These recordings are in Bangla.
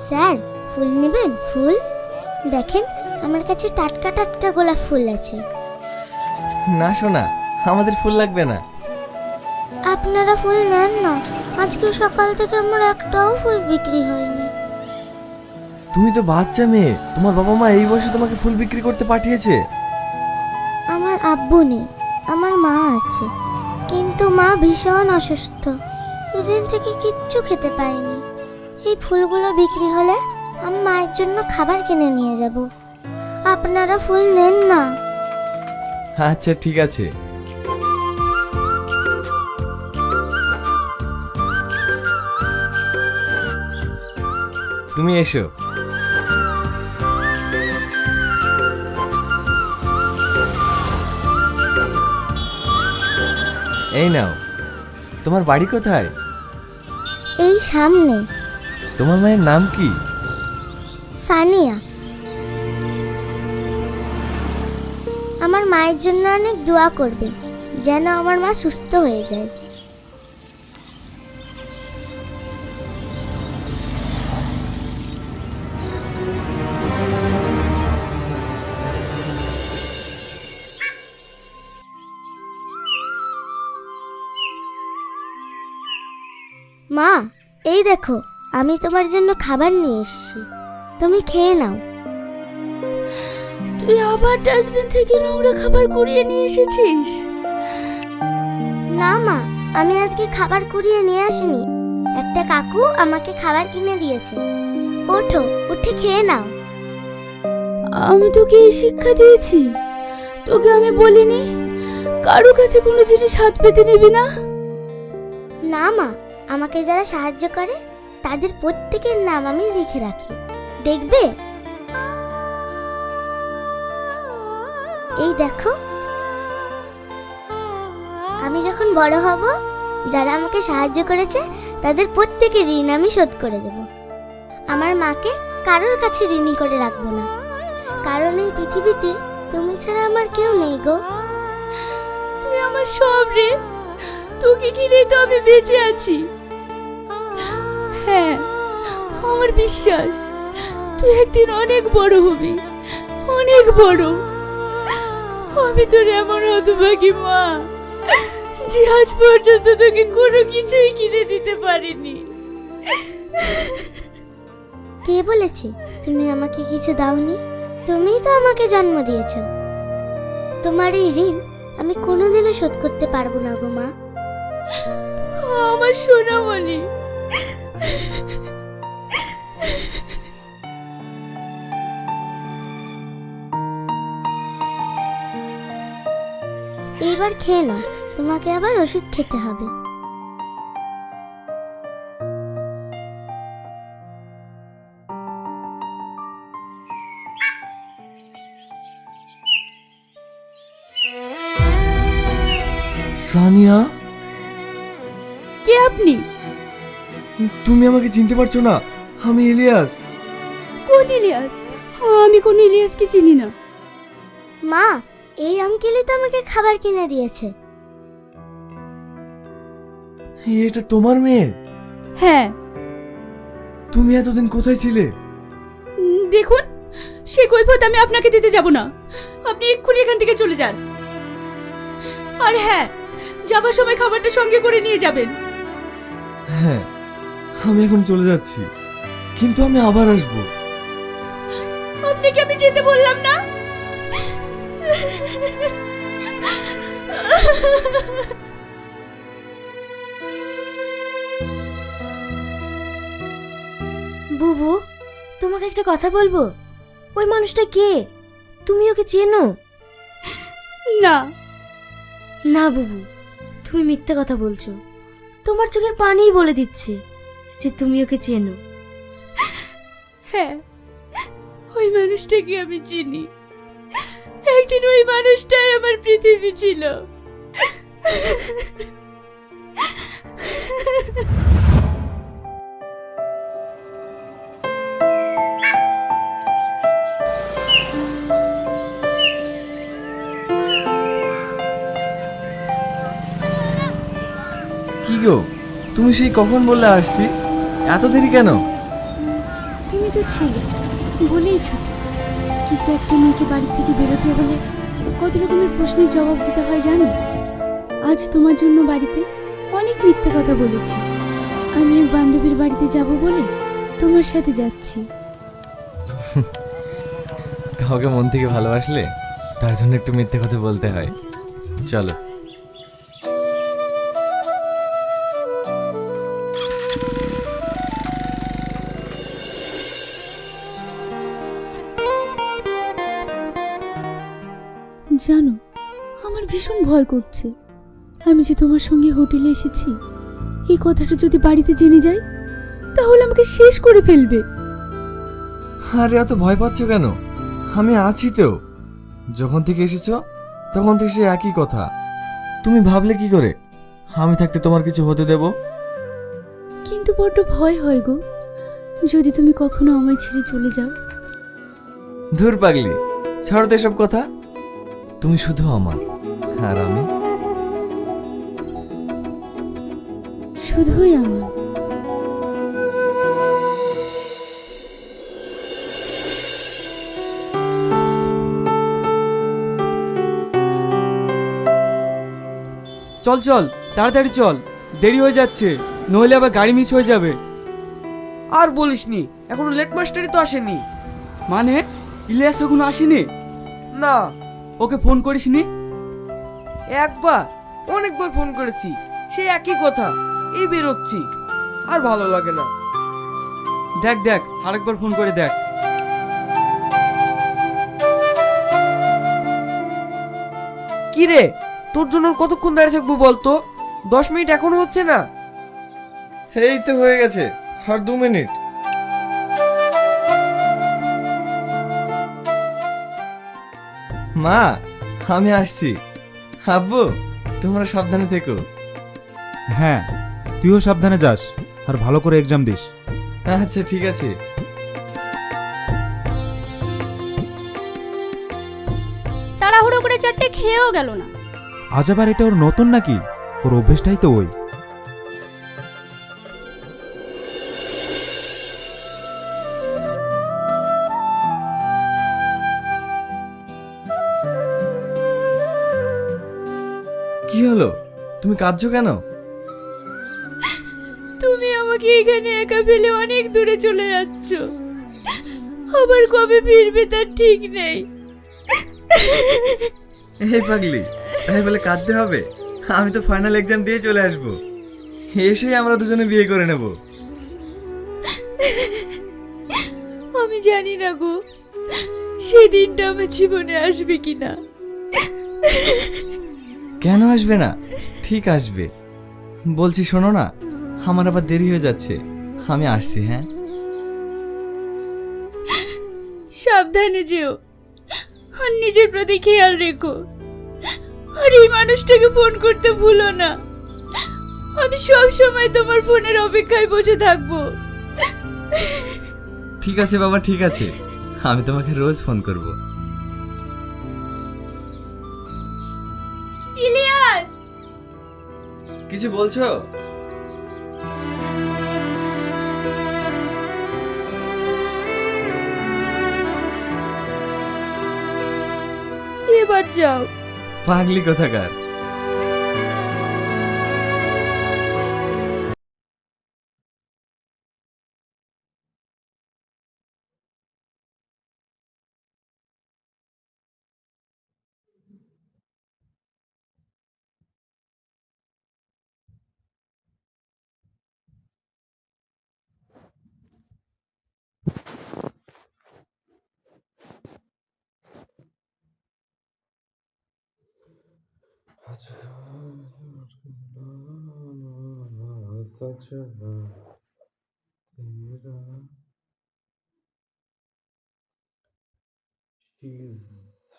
স্যার, ফুল নেবেন? ফুল দেখেন, আমার কাছে টাটকা টাটকা গোলাপ ফুল আছে। না সোনা, আমাদের ফুল লাগবে না। আপনারা ফুল নেন না, আজকে সকাল থেকে আমার একটাও ফুল বিক্রি হয়নি। তুমি তো বাচ্চা মেয়ে, তোমার বাবা মা এই বয়সে তোমাকে ফুল বিক্রি করতে পাঠিয়েছে? আমার আব্বু নেই, আমার মা আছে, কিন্তু মা ভীষণ অসুস্থ, দুদিন থেকে কিচ্ছু খেতে পাইনি। এই ফুলগুলো বিক্রি হলে আমি মায়ের জন্য খাবার কিনে নিয়ে যাব। আপনারা ফুল নেন না। আচ্ছা ঠিক আছে। তুমি এসো। এই নাও। তোমার বাড়ি কোথায়? এই সামনে। তোমার মায়ের নাম কি? সানিয়া। আমার মায়ের জন্য অনেক দোয়া করবে, যেন আমার মা সুস্থ হয়ে যায়। মা, এই দেখো, আমি তোমার জন্য খাবার নিয়ে এসেছি, তুমি খেয়ে নাও। তুই আবার ডাস্টবিন থেকে নোংরা খাবার কুড়িয়ে নিয়ে এসেছিস? না মা, আমি আজকে খাবার কুড়িয়ে নিয়ে আসিনি, একটা কাকু আমাকে খাবার কিনে দিয়েছে। ওঠো, উঠে খেয়ে নাও। আমি তোকে এই শিক্ষা দিয়েছি? তোকে আমি বলিনি কারো কাছে কোনো জিনিস হাত পেতে নিবি না? না মা, আমাকে যারা সাহায্য করে তাদের প্রত্যেকের নাম আমি লিখে রাখি, দেখবে? এই দেখো, আমি যখন বড় হব, যারা আমাকে সাহায্য করেছে তাদের প্রত্যেকের ঋণ আমি শোধ করে দেব। আমার মাকে কারোর কাছে ঋণী করে রাখবো না, কারণ এই পৃথিবীতে তুমি ছাড়া আমার কেউ নেই গো। তুই আমার সব রে, তোকে ঘিরে তো আমি বেঁচে আছি। হ্যাঁ, আমার বিশ্বাস তুই একদিন অনেক বড় হবি, অনেক বড়। আমি তোর এমন হতভাগী মা যে আজ পর্যন্ত তোকে কোনো কিছুই কিনে দিতে পারিনি। কে বলেছে তুমি আমাকে কিছু দাওনি? তুমিই তো আমাকে জন্ম দিয়েছো। তোমার এই ঋণ আমি কোনোদিনও শোধ করতে পারবো না গো মা। আমার সোনামণি। এইবার খেয়ে নাও, তোমাকে আবার ওষুধ খেতে হবে। সানিয়া, কে আপনি? তুমি আমাকে চিনতে পারছো না? আমি ইলিয়াস। কোন ইলিয়াস? আমি কোন ইলিয়াসকে চিনি না। মা, এই আঙ্কেলই তো আমাকে খাবার কিনে দিয়েছে। এটা তোমার মেয়ে? হ্যাঁ। তুমি এতদিন কোথায় ছিলে? দেখুন, সে কৈফিয়ত আমি আপনাকে দিতে যাব না। আপনি এক্ষুনি এখান থেকে চলে যান। আর হ্যাঁ, যাবার সময় খাবারটা সঙ্গে করে নিয়ে যাবেন। হ্যাঁ, আমি এখন চলে যাচ্ছি, কিন্তু আমি আবার আসবো। আপনাকে আমি যেতে বললাম না? বুবু, তোমাকে একটা কথা বলবো। ওই মানুষটা কে? তুমি ওকে চেনো? না। না বুবু, তুমি মিথ্যে কথা বলছো। তোমার চোখের পানিই বলে দিচ্ছে যে তুমি ওকে চেনো। হ্যাঁ, ওই মানুষটাকে আমি চিনি। একদিন ওই মানুষটাই আমার পৃথিবী ছিল। কি গো, তুমি সেই কখন বললে আসছি? এত দেরি কেন? তুমি তো ছেলে বলেই ছোট, কিন্তু একটা মেয়েকে বাড়ি থেকে বেরোতে হলে কত রকমের প্রশ্নের জবাব দিতে হয় জানো? আজ তোমার জন্য বাড়িতে অনেক মিথ্যে কথা বলেছি। আমি এক বান্ধবীর বাড়িতে যাব বলে তোমার সাথে যাচ্ছি। কাউকে মন থেকে ভালোবাসলে তার জন্য একটু মিথ্যে কথা বলতে হয়। চলো। জানো, আমার ভীষণ ভয় করছে। আমি যে তোমার সঙ্গে হোটেলে এসেছি, এই কথাটা যদি বাড়িতে জেনে যায় তাহলে আমাকে শেষ করে ফেলবে। আরে এত ভয় পাচ্ছ কেন? আমি আছি তো। যখন থেকে এসেছো তখন থেকে সে একই কথা। তুমি ভাবলে কি করে আমি থাকতে তোমার কিছু হতে দেব? কিন্তু বড্ড ভয় হয় গো, যদি তুমি কখনো আমায় ছেড়ে চলে যাও। ধুর পাগলি, ছাড়ো তো এসব কথা। তুমি শুধু আমার, আর আমি শুধুই আমার। চল চল, তাড়াতাড়ি চল, দেরি হয়ে যাচ্ছে, নইলে আবার গাড়ি মিস হয়ে যাবে। আর বলিসনি, এখনো লেট মাস্টারই তো আসেনি। মানে ইলিয়াস এখনো আসেনি? না, ওকে ফোন করিসনি? একবার অনেকবার ফোন করেছি, সেই একই কথা, এই বেরোচ্ছি, আর ভালো লাগে না। দেখ দেখ, আরেকবার ফোন করে দেখ। কি রে, তোর জন্য আর কতক্ষণ দাঁড়িয়ে থাকবো বলতো? 10 মিনিট এখনো হচ্ছে না? এই তো হয়ে গেছে, আর 2 মিনিট। মা, আমি আসছি। আব্বু, তোমরা সাবধানে থেকো। হ্যাঁ, তুইও সাবধানে যাস আর ভালো করে এক্সাম দিস। আচ্ছা ঠিক আছে। তাড়াহুড়ো করে চারটে খেয়েও গেল না। আজ আবার এটা ওর নতুন নাকি? ওর অভ্যেসটাই তো ওই। কি হলো? তুমি কাঁদছো কেন? তুমি আমাকে এখানে একা ফেলে অনেক দূরে চলে যাচ্ছ, আবার কবে ফিরবে তার ঠিক নেই। এই পাগলি, তাই বলে কাঁদতে হবে? আমি তো ফাইনাল এক্সাম দিয়ে চলে আসবো, এসেই আমরা দুজনে বিয়ে করে নেব। আমি জানি না গো, সেই দিনটা আমার জীবনে আসবে কিনা। কেন আসবে না? ঠিক আসবে। বলছি শোনো না, আমার আবার দেরি হয়ে যাচ্ছে, আমি আসছি। হ্যাঁ, সাবধানে যেও, আর নিজের প্রতি খেয়াল রেখো, আর এই মানুষটাকে ফোন করতে ভুলো না। আমি সব সময় তোমার ফোনের অপেক্ষায় বসে থাকবো। ঠিক আছে বাবা, ঠিক আছে, আমি তোমাকে রোজ ফোন করব। ইলিয়াস, কিছু বলছো? এবার যাও। পাগলি কোথাকার।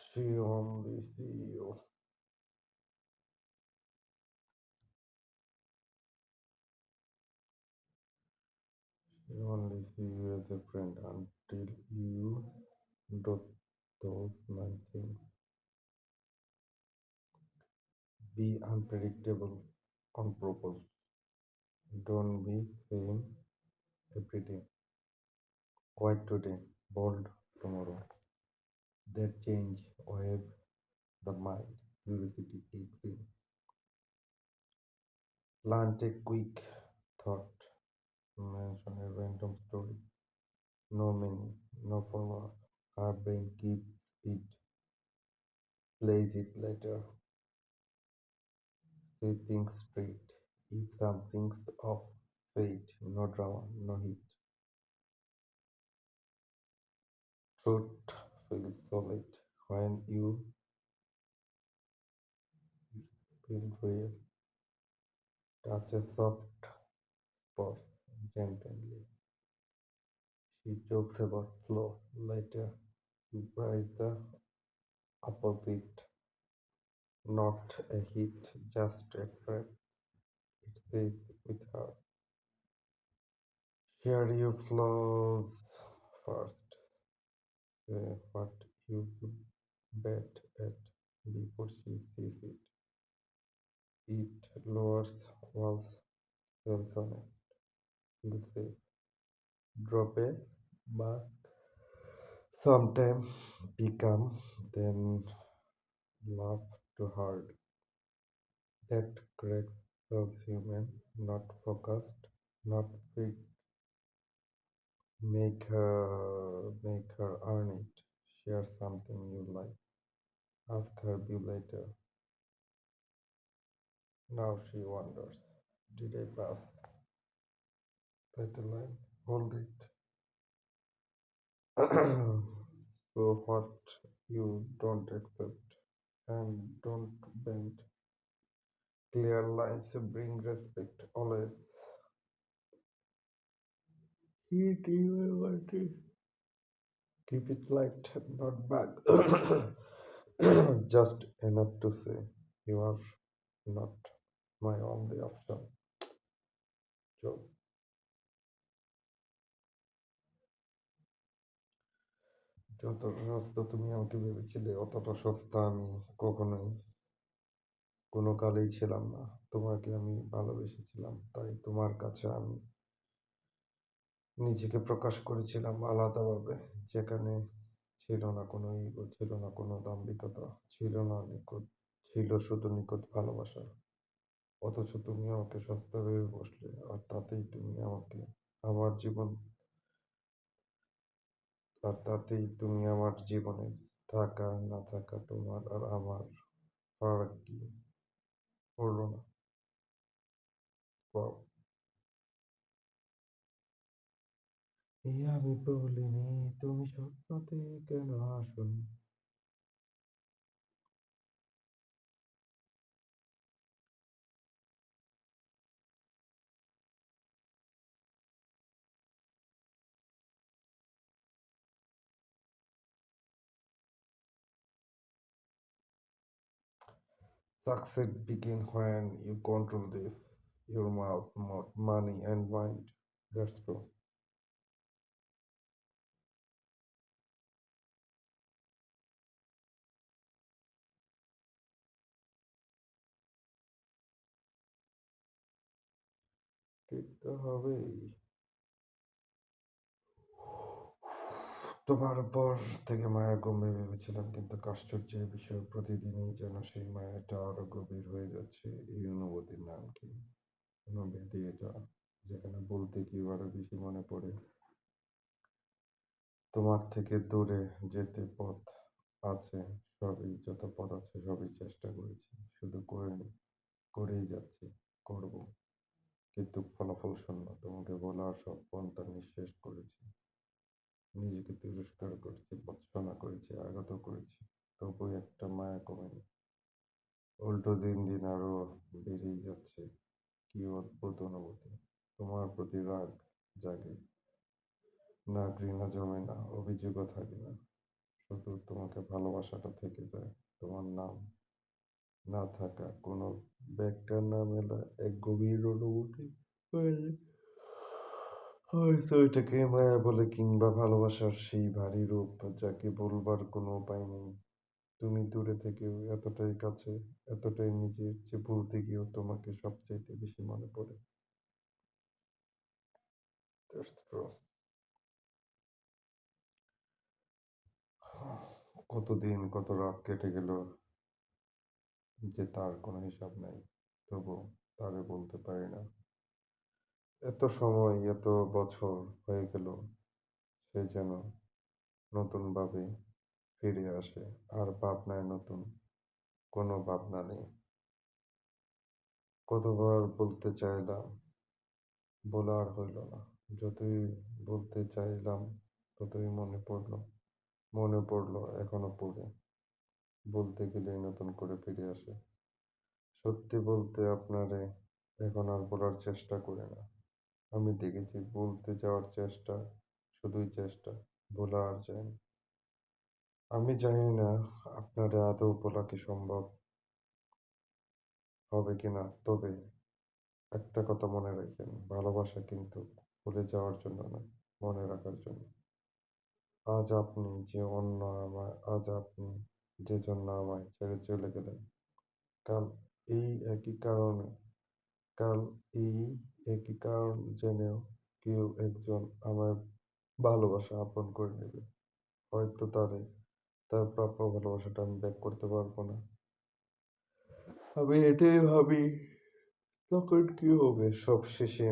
She only see you. She only see you as a friend until you do those nice things. Be unpredictable on purpose. Don't be same every day. Quiet today, bold tomorrow. That change wave the mind. Curiosity kicks in. Plant a quick thought. Mention a random story. No meaning, no follow-up. Our brain keeps it, plays it later. Say things straight. If something's off, say it. No drama, no heat. Truth feels solid when you feel real. Touch a soft spot gently. She jokes about flow. Later, you price the opposite. Not a hit, just a prep. It says with her. Share your flaws first. Say what you could bet at before she sees it. It lowers walls, feels honest, feels safe. Drop a mark. Sometimes become, then laugh too hard. That cracks feels human, not focused, not fake. Make her earn it. Share something you like. Ask her view later. Now she wonders. Did I pass that line? Hold it. So what you don't accept and don't bend. Clear lines bring respect always. Heat you want it. Keep it light, not bad. Just enough to say you are not my only option. Joe, যতটা সস্তা তুমি আমাকে ভেবেছিলে অতটা সস্তা আমি কখনোই কোনো কালেই ছিলাম না। তোমাকে আমি ভালোবেসেছিলাম, তাই তোমার কাছে আমি নিজেকে প্রকাশ করেছিলাম আলাদাভাবে, যেখানে ছিল না কোনো ইগো, ছিল না কোনো দাম্ভিকতা, ছিল না নিখুঁত, ছিল শুধু নিখুঁত ভালোবাসা। অথচ তুমি আমাকে সস্তা ভেবে বসলে, আর তাতেই তুমি আমাকে আমার জীবন আর তাতেই তুমি আমার জীবনে থাকা না থাকা তোমার আর আমার ফারাক কি হলো না? বাহ! এই আমি বলিনি তুমি স্বপ্নতে কেন আসোনি? Success begin when you control this, your mouth, money, and mind. That's true. টিকতে হবেই। তোমার উপর থেকে মায়া কমবে ভেবেছিলাম, কিন্তু আশ্চর্যের বিষয় প্রতিদিনই যেন সেই মায়াটা আরো গভীর হয়ে যাচ্ছে। এই অনুভূতির নাম কি? অনুভূতি এটা, যেখানে বলতে কি আরো বেশি মনে পড়ে। তোমার থেকে দূরে যেতে পথ আছে, সবই যত পথ আছে সবই চেষ্টা করেছি, শুধু করেই যাচ্ছি, করব, কিন্তু ফলাফল শূন্য। তোমাকে বলার সব পন্থা নিঃশেষ করেছি, নিজেকে তিরস্কার করেছি, ভৎসনা করেছি, আঘাত করেছি, তবুও একটা মায়া কমেনি। উল্টো দিন দিন আরো বেড়েই যাচ্ছে। কি অদ্ভুত অনুভূতি! তোমার প্রতি রাগ জাগে না, ঘৃণা জমে না, অভিযোগও থাকে না, শুধু তোমাকে ভালোবাসাটা থেকে যায়। তোমার নাম না থাকা, কোনো ব্যাখ্যা না মেলা এক গভীর অনুভূতি। হয়তো এটাকে মায়া বলে, কিংবা ভালোবাসার সেই ভারী রূপ যাকে বলবার কোনো উপায় নেই। তুমি দূরে থেকেও এতটাই কাছে, এতটাই নিজের, যে ভুলতে গিয়েও তোমাকে সবচাইতে বেশি মনে পড়ে। That's true. কতদিন কত রাত কেটে গেল যে তার কোনো হিসাব নাই, তবু তারে বলতে পারি না। এত সময় এত বছর হয়ে গেল, সে যেন নতুন ভাবে ফিরে আসে, আর ভাবনায় নতুন কোনো ভাবনা নেই। কতবার বলতে চাইলাম, বলা আর হইল না। যতই বলতে চাইলাম ততই মনে পড়লো এখনো পড়ে। বলতে গেলেই নতুন করে ফিরে আসে। সত্যি বলতে আপনারে এখন আর বলার চেষ্টা করি না। আমি দেখেছি বলতে যাওয়ার চেষ্টা শুধুই চেষ্টা, বলা আর যায় না। আমি জানি না আপনারে আদৌ বলা কি সম্ভব হবে কিনা, তবে একটা কথা মনে রাখবেন, ভালোবাসা কিন্তু ভুলে যাওয়ার জন্য নয়, মনে রাখার জন্য। আজ আপনি যে অন্য আমায় আজ আপনি যে জন্য আমায় ছেড়ে চলে গেলেন, কাল এই একই কারণে কাল এই একই কারণ জেনেও কেউ একজন আমার ভালোবাসা আপন করে নেবে। হয়তো তার প্রাপ্য ভালোবাসাটা আমি ব্যাক করতে পারবো না। আমি এটাই ভাবি, তখন কি হবে? সব শেষে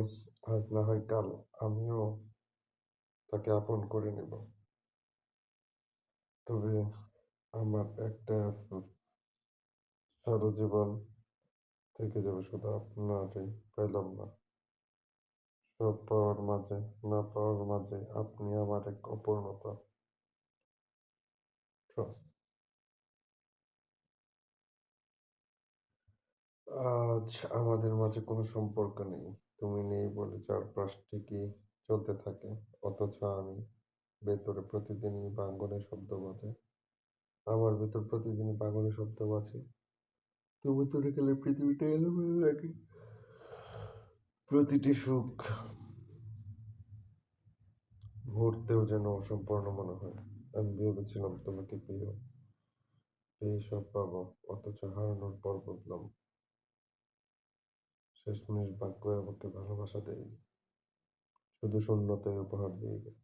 আজ না হয় কাল আমিও তাকে আপন করে নেব। তবে আমার একটা আফসোস, সারা জীবন থেকে যাবে শুধু আপনারই পাইলাম না। সব পাওয়ার মাঝে না পাওয়ার মাঝে আপনি আমার এক অপূর্ণতা। আজ আমাদের মাঝে কোনো সম্পর্ক নেই। তুমি নেই বলে চারপাশ ঠিকই চলতে থাকে, অথচ আমি ভেতরে প্রতিদিনই ভাঙনের শব্দ বাজে। আমার ভেতর প্রতিদিনই ভাঙনের শব্দ বাজে। তুমি চলে গেলে পৃথিবীটা এলোমেলো লাগে। প্রতিটি সুখ মুহূর্তেও যেন অসম্পূর্ণ মনে হয়। আমি ভেবেছিলাম তোমাকে পেয়ে সব পাবো, অথচ হারানোর পর বুঝলাম শেষমেশ ভাগ্য আমাকে ভালোবাসা দেয়নি, শুধু শূন্যতাই উপহার দিয়ে গেছে।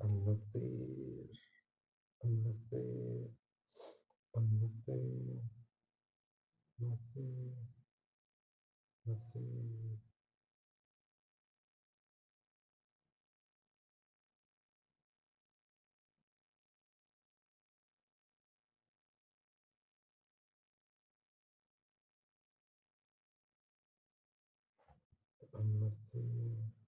النصير النصير النصير نصير نصير النصير